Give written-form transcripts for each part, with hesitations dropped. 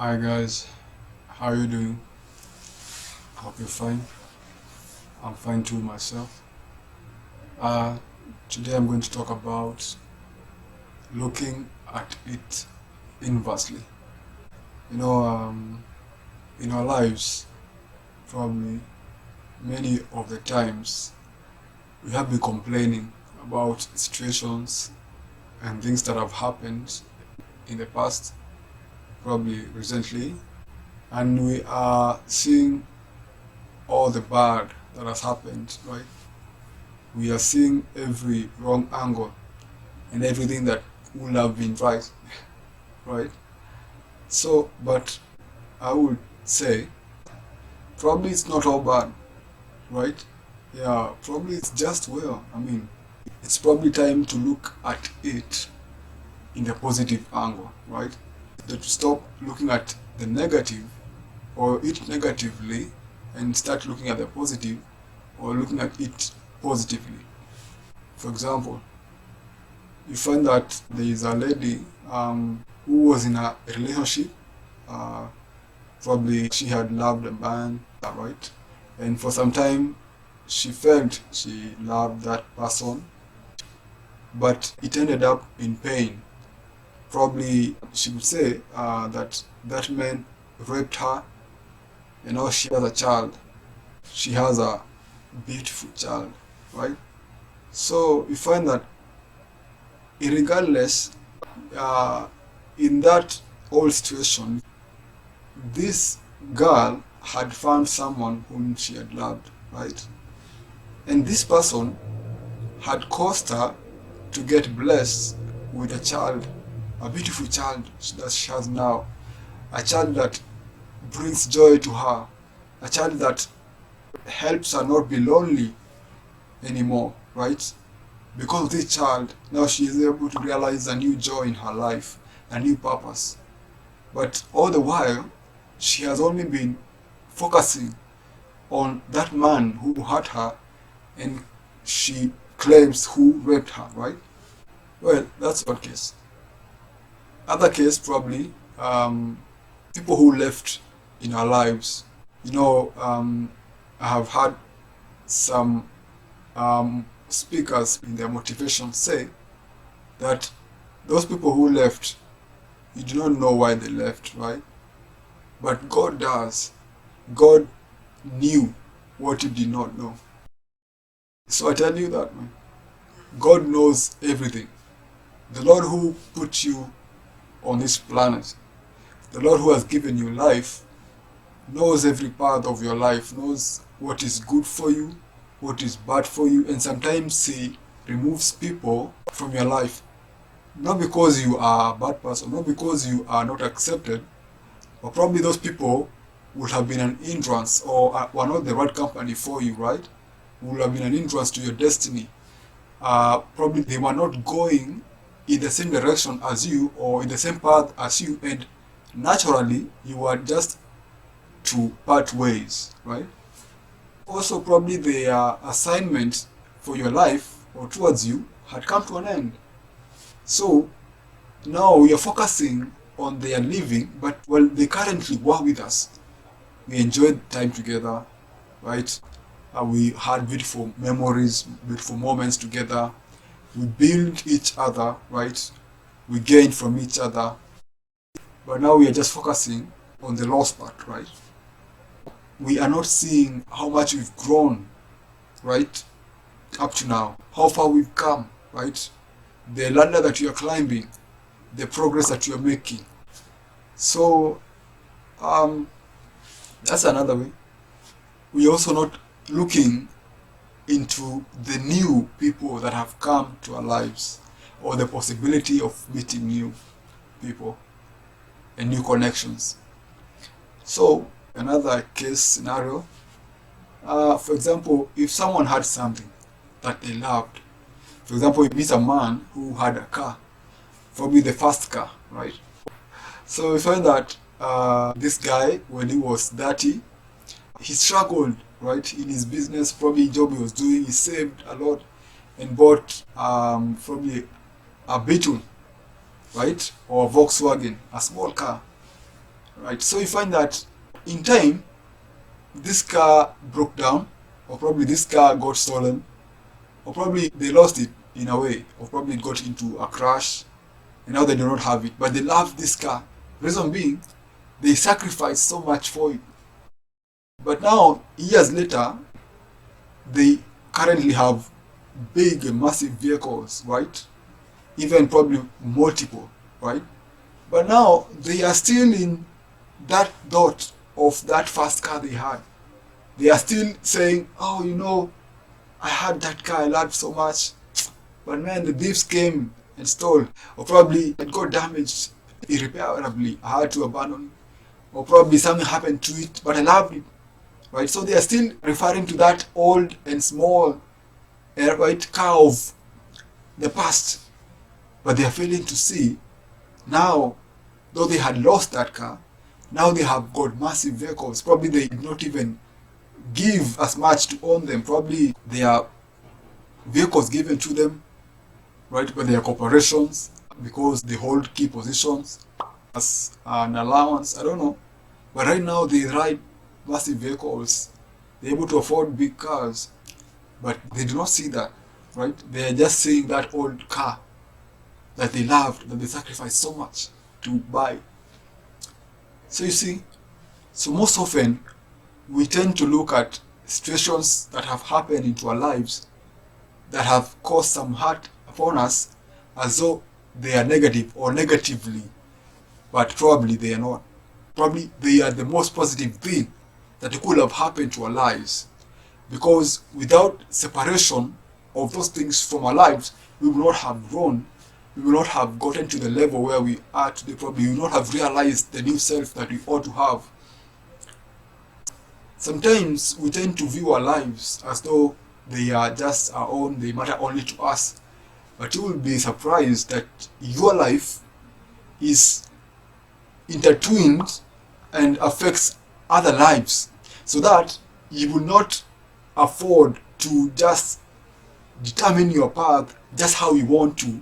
Hi guys, how you doing? Hope you're fine. I'm fine too myself. Uh, Today I'm going to talk about looking at it inversely. You know, in our lives, probably many of the times we have been complaining about situations and things that have happened in the past, probably recently, and we are seeing all the bad that has happened, right? We are seeing every wrong angle and everything that would have been right, right? So, but I would say probably it's not all bad, right? Yeah, probably it's just well. I mean, it's probably time to look at it in the positive angle, right? That to stop looking at the negative or it negatively and start looking at the positive or looking at it positively. For example, you find that there is a lady who was in a relationship. Uh, Probably she had loved a man, right? And for some time, she felt she loved that person, but it ended up in pain. Probably she would say that that man raped her, and now she has a child. She has a beautiful child, right? So you find that, regardless, uh, in that whole situation, this girl had found someone whom she had loved, right? And this person had caused her to get blessed with a child, a beautiful child that she has now, a child that brings joy to her, a child that helps her not be lonely anymore, right? Because of this child, now she is able to realize a new joy in her life, a new purpose. But all the while, she has only been focusing on that man who hurt her and she claims who raped her, right? Well, that's one case. Other case, probably, people who left in our lives. You know, I have had some speakers in their motivation say that those people who left, you do not know why they left, right? But God does. God knew what you did not know. So I tell you that, man. God knows everything. The Lord who put you on this planet, the Lord who has given you life, knows every part of your life, knows what is good for you, what is bad for you, and sometimes He removes people from your life. Not because you are a bad person, not because you are not accepted, but probably those people would have been an hindrance or were not the right company for you, right? Would have been an hindrance to your destiny. Probably they were not going in the same direction as you or in the same path as you, and naturally you were just to part ways, right? Also, probably their assignment for your life or towards you had come to an end. So now we are focusing on their living, but well, they currently were with us. We enjoyed time together, right? We had beautiful memories, beautiful moments together. We build each other, right? We gain from each other. But now we are just focusing on the lost part, right? We are not seeing how much we've grown, right? Up to now, how far we've come, right? The ladder that you are climbing, the progress that you are making. So, um, that's another way. We are also not looking into the new people that have come to our lives or the possibility of meeting new people and new connections. So, another case scenario, for example, if someone had something that they loved, for example, you meet a man who had a car, probably the first car, right? So we find that this guy, when he was 30, he struggled, right, in his business, probably job he was doing, he saved a lot and bought probably a Beetle, right, or a Volkswagen, a small car, right? So you find that in time, this car broke down, or probably this car got stolen, or probably they lost it in a way, or probably it got into a crash, and now they do not have it. But they love this car. Reason being, they sacrificed so much for it. But now, years later, they currently have big, massive vehicles, right? Even probably multiple, right? But now they are still in that dot of that first car they had. They are still saying, oh, I had that car, I loved so much. But man, the thieves came and stole. Or probably it got damaged irreparably. I had to abandon it. Or probably something happened to it, but I loved it. Right? So they are still referring to that old and small right, car of the past. But they are failing to see now, though they had lost that car, now they have got massive vehicles. Probably they did not even give as much to own them. Probably they are vehicles given to them, right, by their corporations because they hold key positions as an allowance. I don't know. But right now they ride massive vehicles. They're able to afford big cars. But they do not see that, right? They are just seeing that old car that they loved, that they sacrificed so much to buy. So you see, so most often we tend to look at situations that have happened into our lives that have caused some hurt upon us as though they are negative or negatively, but probably they are not. Probably they are the most positive thing that could have happened to our lives. Because without separation of those things from our lives, we will not have grown. We will not have gotten to the level where we are today. Probably we will not have realized the new self that we ought to have. Sometimes we tend to view our lives as though they are just our own, they matter only to us. But you will be surprised that your life is intertwined and affects other lives, so that you will not afford to just determine your path just how you want to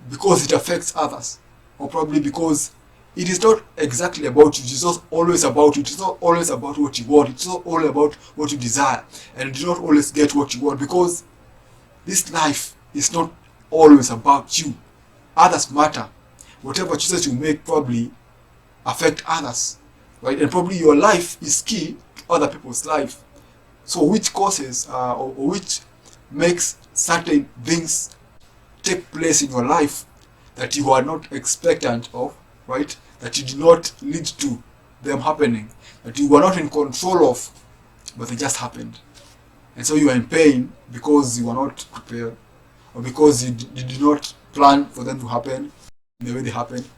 because it affects others, or probably because it is not exactly about you. It is not always about you. It is not always about what you want. It's not all about what you desire, and you do not always get what you want because this life is not always about you. Others matter. Whatever choices you make probably affect others, right? And probably your life is key to other people's life. So which causes or which makes certain things take place in your life that you are not expectant of, right? That you did not lead to them happening, that you were not in control of, but they just happened. And so you are in pain because you were not prepared, or because you did not plan for them to happen in the way they happened,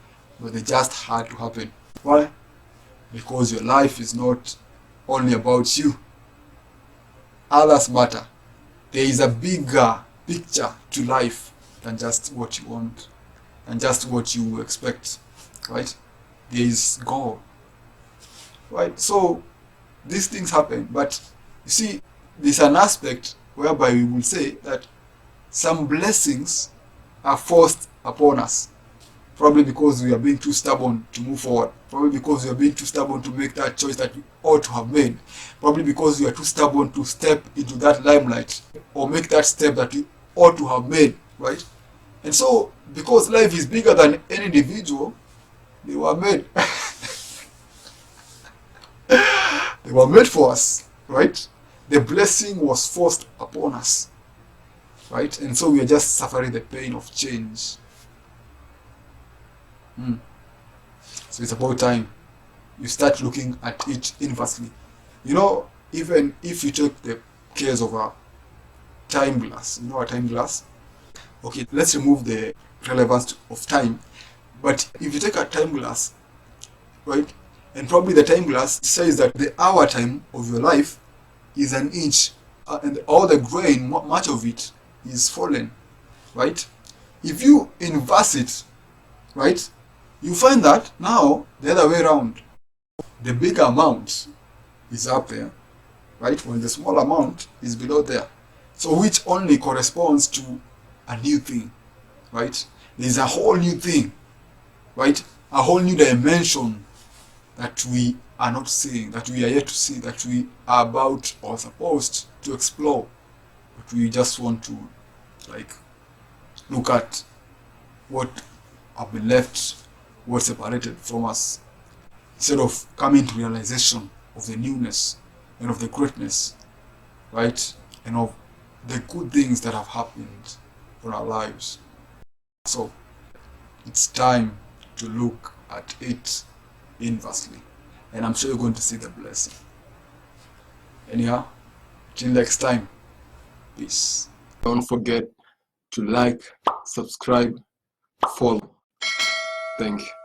but they just had to happen. Why? Because your life is not only about you. Others matter. There is a bigger picture to life than just what you want and just what you expect, right? There is God, right? So these things happen, but you see, there's an aspect whereby we will say that some blessings are forced upon us, probably because we are being too stubborn to move forward, probably because we are being too stubborn to make that choice that we ought to have made, probably because we are too stubborn to step into that limelight or make that step that we ought to have made, right? And so, because life is bigger than any individual, they were made. They were made for us, right? The blessing was forced upon us, right? And so we are just suffering the pain of change. So it's about time you start looking at it inversely. Even if you take the case of a time glass, a time glass. Okay, let's remove the relevance of time. But if you take a time glass, right, and probably the time glass says that the hour time of your life is an inch, and all the grain, much of it, is fallen, right? If you inverse it, right, you find that now the other way around, the big amount is up there, right, when the small amount is below there. So which only corresponds to a new thing, right? There's a whole new thing, right? A whole new dimension that we are not seeing, that we are yet to see, that we are about or supposed to explore, but we just want to like look at what have been left, what separated from us, instead of coming to realization of the newness and of the greatness, right? And of the good things that have happened in our lives. So it's time to look at it inversely. And I'm sure you're going to see the blessing. Anyhow, till next time, peace. Don't forget to like, subscribe, follow. Thank you.